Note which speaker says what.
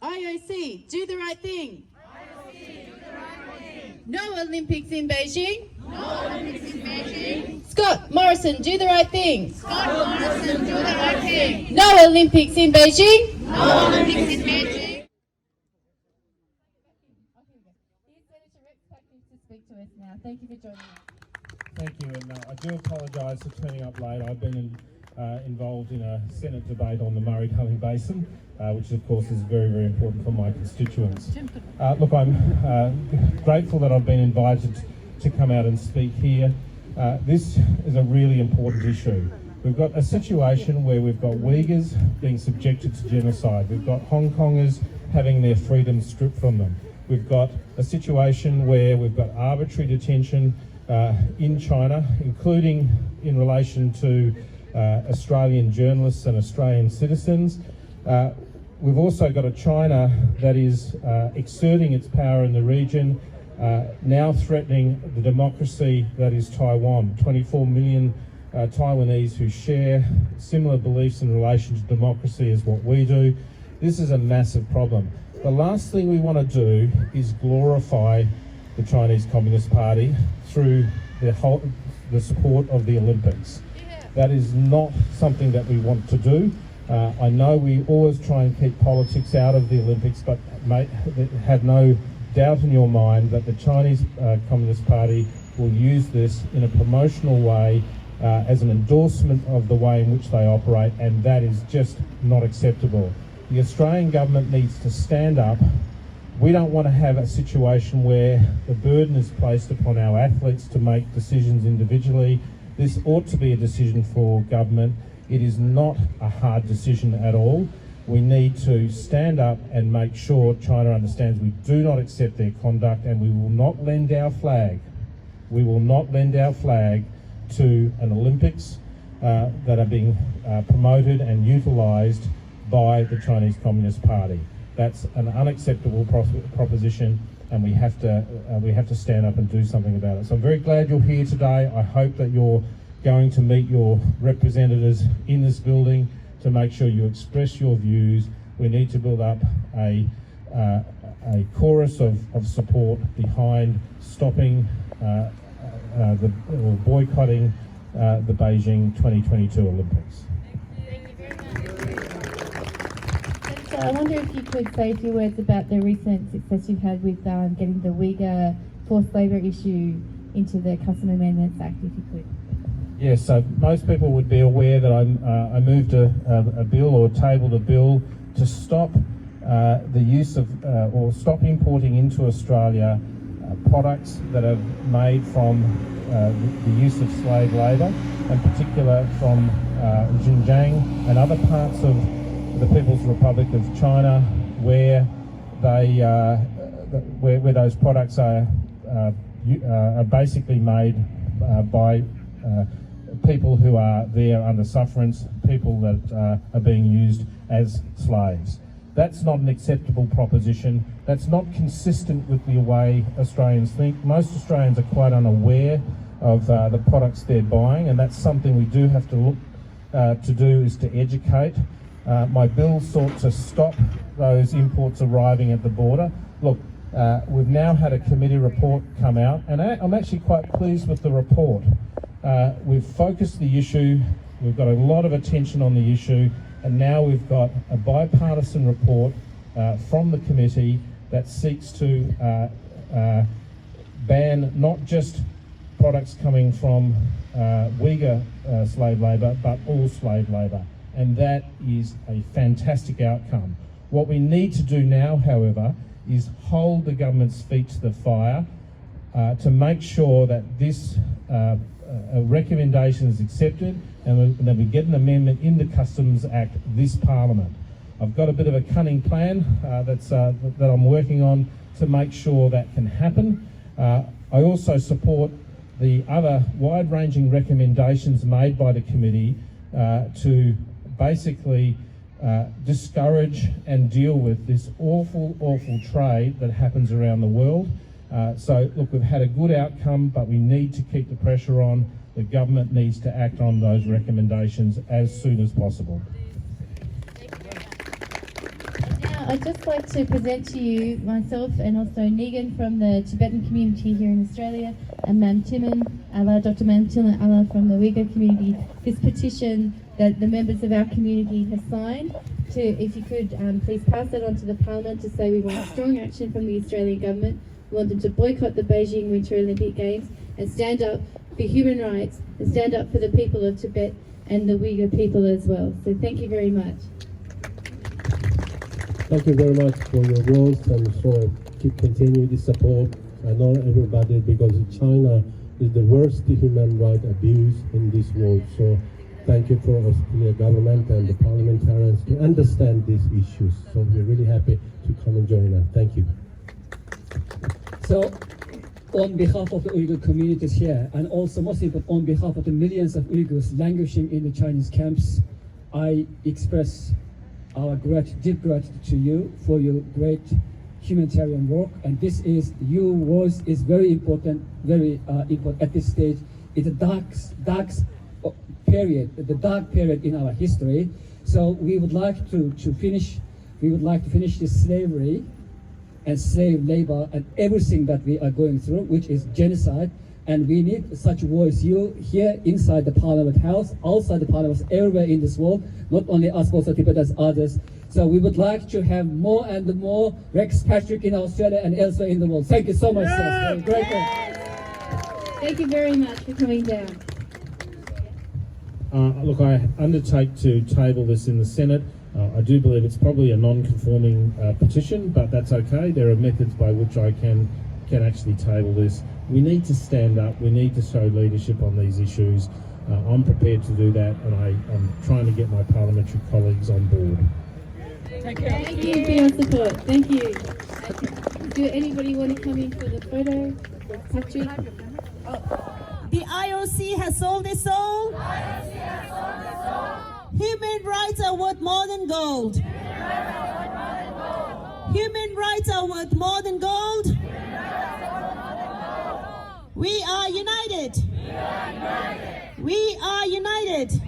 Speaker 1: IOC, do the right thing.
Speaker 2: IOC, do the right thing.
Speaker 1: No Olympics in Beijing.
Speaker 2: No Olympics in Beijing.
Speaker 1: Scott Morrison, do the right thing.
Speaker 2: Scott Morrison, do the right thing.
Speaker 1: No Olympics in Beijing.
Speaker 2: No Olympics in Beijing.
Speaker 1: Thank you for joining us.
Speaker 3: Thank you, and I do apologise for turning up late. I've been involved in a Senate debate on the Murray-Darling Basin, which of course is very, very important for my constituents. Look, I'm grateful that I've been invited to come out and speak here. This is a really important issue. We've got a situation where we've got Uyghurs being subjected to genocide. We've got Hong Kongers having their freedom stripped from them. We've got a situation where we've got arbitrary detention in China, including in relation to Australian journalists and Australian citizens. We've also got a China that is exerting its power in the region, now threatening the democracy that is Taiwan. 24 million Taiwanese who share similar beliefs in relation to democracy as what we do. This is a massive problem. The last thing we want to do is glorify the Chinese Communist Party through the support of the Olympics. That is not something that we want to do. I know we always try and keep politics out of the Olympics, but have no doubt in your mind that the Chinese Communist Party will use this in a promotional way as an endorsement of the way in which they operate, and that is just not acceptable. The Australian government needs to stand up. We don't want to have a situation where the burden is placed upon our athletes to make decisions individually. This ought to be a decision for government. It is not a hard decision at all. We need to stand up and make sure China understands we do not accept their conduct, and we will not lend our flag. We will not lend our flag to an Olympics that are being promoted and utilised by the Chinese Communist Party. That's an unacceptable proposition, and we have to stand up and do something about it. So I'm very glad you're here today. I hope that you're going to meet your representatives in this building to make sure you express your views. We need to build up a chorus of support behind stopping or boycotting the Beijing 2022 Olympics.
Speaker 4: I wonder if you could say a few words about the recent success you've had with getting the Uyghur forced labour issue into the Custom Amendments Act, if you could.
Speaker 3: Yes, so most people would be aware that I moved a bill, or tabled a bill, to stop the use of or stop importing into Australia products that are made from the use of slave labour, in particular from Xinjiang and other parts of the People's Republic of China, where they where those products are basically made by people who are there under sufferance, people that are being used as slaves. That's not an acceptable proposition. That's not consistent with the way Australians think. Most Australians are quite unaware of the products they're buying, and that's something we do have to look to do, is to educate. My bill sought to stop those imports arriving at the border. Look, we've now had a committee report come out, and I'm actually quite pleased with the report. We've focused the issue, we've got a lot of attention on the issue, and now we've got a bipartisan report from the committee that seeks to ban not just products coming from Uyghur slave labour, but all slave labour. And that is a fantastic outcome. What we need to do now, however, is hold the government's feet to the fire to make sure that this recommendation is accepted, and that we get an amendment in the Customs Act this Parliament. I've got a bit of a cunning plan that I'm working on to make sure that can happen. I also support the other wide-ranging recommendations made by the committee to basically discourage and deal with this awful trade that happens around the world. So look, we've had a good outcome, but we need to keep the pressure on. The government needs to act on those recommendations as soon as possible.
Speaker 4: I'd just like to present to you myself and also Negan from the Tibetan community here in Australia, and Mam Timon, Dr. Mam Timon Allah from the Uyghur community, this petition that the members of our community have signed. If you could please pass it on to the Parliament to say we want strong action from the Australian government. We want them to boycott the Beijing Winter Olympic Games and stand up for human rights and stand up for the people of Tibet and the Uyghur people as well. So thank you very much.
Speaker 5: Thank you very much for your words, and so keep continuing this support. I know everybody, because China is the worst human rights abuse in this world. So thank you for Australian government and the parliamentarians to understand these issues. So we're really happy to come and join us. Thank you.
Speaker 6: So, on behalf of the Uyghur communities here, and also most important on behalf of the millions of Uyghurs languishing in the Chinese camps, I express our deep gratitude to you for your great humanitarian work. And this is, your words is very important at this stage. It's a dark period, the dark period in our history. So we would like to finish this slavery and slave labor and everything that we are going through, which is genocide. And we need such voice, you here inside the Parliament House, outside the Parliament, everywhere in this world, not only us, but also Tibetans, others. So we would like to have more and more Rex Patrick in Australia and elsewhere in the world. Thank you so much, sir. Great.
Speaker 4: Thank you very much for coming down.
Speaker 3: Look, I undertake to table this in the Senate. I do believe it's probably a non-conforming petition, but that's okay. There are methods by which I can actually table this. We need to stand up. We need to show leadership on these issues. I'm prepared to do that, and I'm trying to get my parliamentary colleagues on board.
Speaker 4: Thank you for your support. Thank you. Do anybody want to come in for the photo? Patrick?
Speaker 7: The IOC has sold its soul. Human rights are worth more than gold. Human rights are worth more than gold. We are united. We are united.